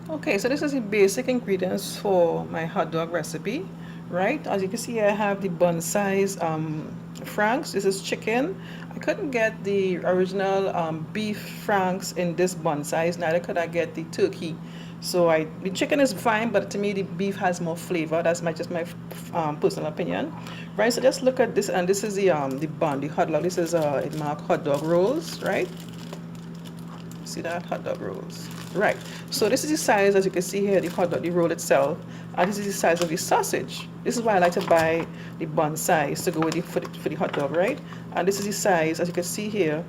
Okay, so this is the basic ingredients for my hot dog recipe, right? As you can see, I have the bun size franks. This is chicken. I couldn't get the original beef franks in this bun size, neither could I get the turkey. So the chicken is fine, but to me the beef has more flavor. That's just my personal opinion, right? So just look at this, and this is the bun, the hot dog. This is it marked hot dog rolls, right? See that? Hot dog rolls. Right. So this is the size, as you can see here, the hot dog, the roll itself. And this is the size of the sausage. This is why I like to buy the bun size to go with for the hot dog, right? And this is the size, as you can see here,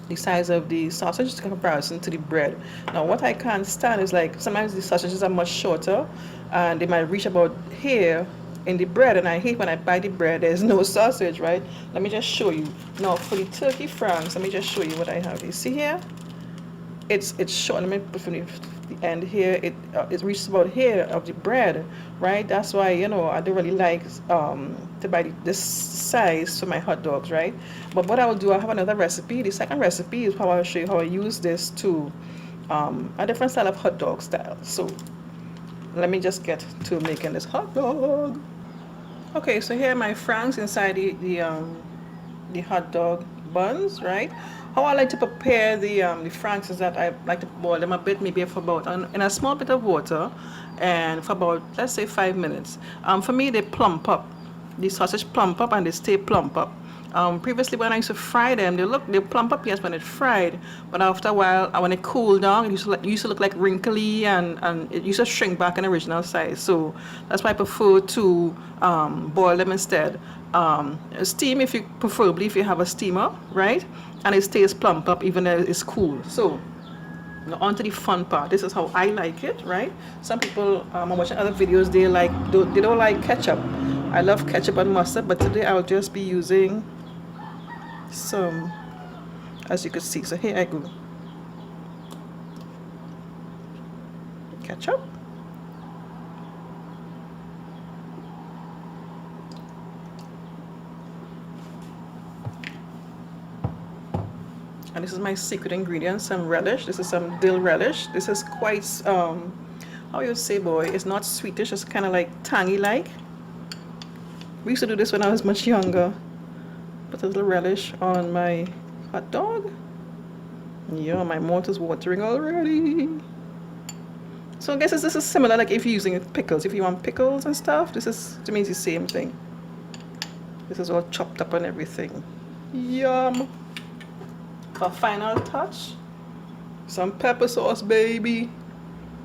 the size of the sausage in comparison to the bread. Now what I can't stand is, like, sometimes the sausages are much shorter and they might reach about here in the bread, and I hate when I buy the bread there's no sausage, right? Let me just show you. Now for the turkey franks, let me just show you what I have. You see here? It's short. Let me put from the end here. It reaches about here of the bread, right? That's why, you know, I don't really like to buy this size for my hot dogs, right? But what I will do, I have another recipe. The second recipe is how I'll show you how I use this to a different style of hot dog style. So let me just get to making this hot dog. Okay, so here are my franks inside the hot dog buns, right? How I like to prepare the franks is that I like to boil them a bit, maybe for about in a small bit of water, and for about, let's say, 5 minutes. For me, they plump up. The sausage plump up and they stay plump up. Previously, when I used to fry them, they plump up, yes, when it's fried, but after a while, when it cooled down, it used to look like wrinkly, and it used to shrink back in original size. So that's why I prefer to boil them instead. Steam, if you preferably, if you have a steamer, right, and it stays plump up even though it's cool. So now on to the fun part. This is how I like it, right? Some people, I'm watching other videos, they don't like ketchup. I love ketchup and mustard, but today I'll just be using some, as you can see. So here I go. Ketchup. And this is my secret ingredient, some relish. This is some dill relish. This is quite, how you say, boy, it's not sweetish, it's kind of like tangy like. We used to do this when I was much younger. Put a little relish on my hot dog. Yeah, my mouth is watering already. So I guess this is similar, like if you're using pickles. If you want pickles and stuff, this is, to me, it's the same thing. This is all chopped up and everything. Yum. For final touch, some pepper sauce, baby.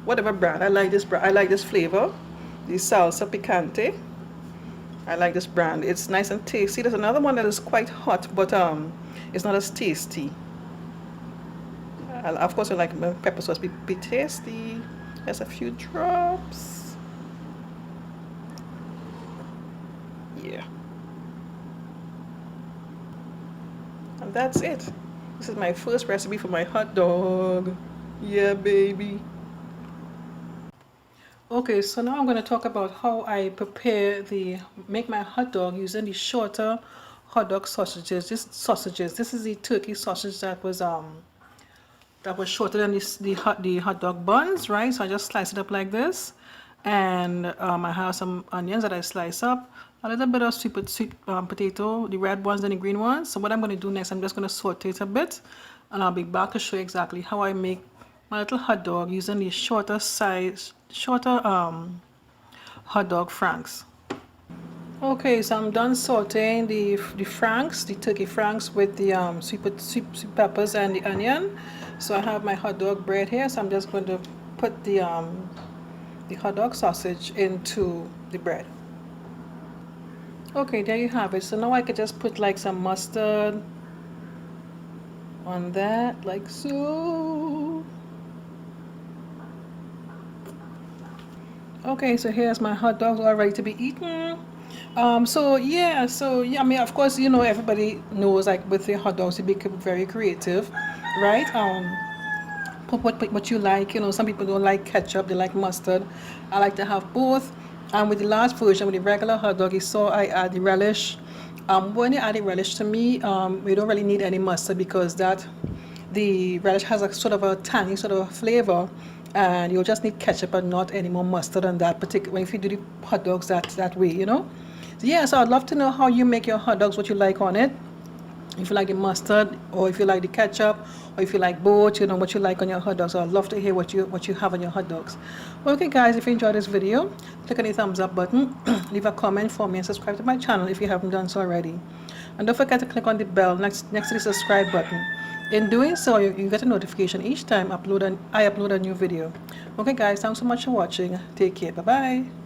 Whatever brand. I like this brand. I like this flavor. The salsa picante. I like this brand. It's nice and tasty. There's another one that is quite hot, but it's not as tasty. Of course, I like my pepper sauce be tasty. There's a few drops. Yeah. And that's it. This is my first recipe for my hot dog. Yeah, baby. Okay, so now I'm going to talk about how I make my hot dog using the shorter hot dog sausages. This is the turkey sausage that was shorter than the hot dog buns, right? So I just slice it up like this, and I have some onions that I slice up, a little bit of sweet potato, the red ones and the green ones. So what I'm going to do next, I'm just going to saute it a bit, and I'll be back to show you exactly how I make my little hot dog using the shorter hot dog franks. Okay, so I'm done sauteing the franks, the turkey franks, with the sweet peppers and the onion. So I have my hot dog bread here, so I'm just going to put the hot dog sausage into the bread. Okay, there you have it. So now I could just put like some mustard on that, like so. Okay, so here's my hot dogs all ready to be eaten. So yeah, I mean, of course, you know, everybody knows, like, with the hot dogs, you become very creative, right? Put what you like. You know, some people don't like ketchup, they like mustard. I like to have both. And with the large version, with the regular hot dog, you saw I add the relish. When you add the relish, to me, we don't really need any mustard, because the relish has a sort of a tangy sort of flavor, and you'll just need ketchup and not any more mustard on that particular, if you do the hot dogs that way, you know. So yeah, so I'd love to know how you make your hot dogs, what you like on it. If you like the mustard, or if you like the ketchup, or if you like both, you know, what you like on your hot dogs. I'd love to hear what you have on your hot dogs. Okay guys, if you enjoyed this video, click on the thumbs up button, leave a comment for me, and subscribe to my channel if you haven't done so already. And don't forget to click on the bell next to the subscribe button. In doing so, you get a notification each time I upload a new video. Okay guys, thanks so much for watching. Take care. Bye bye.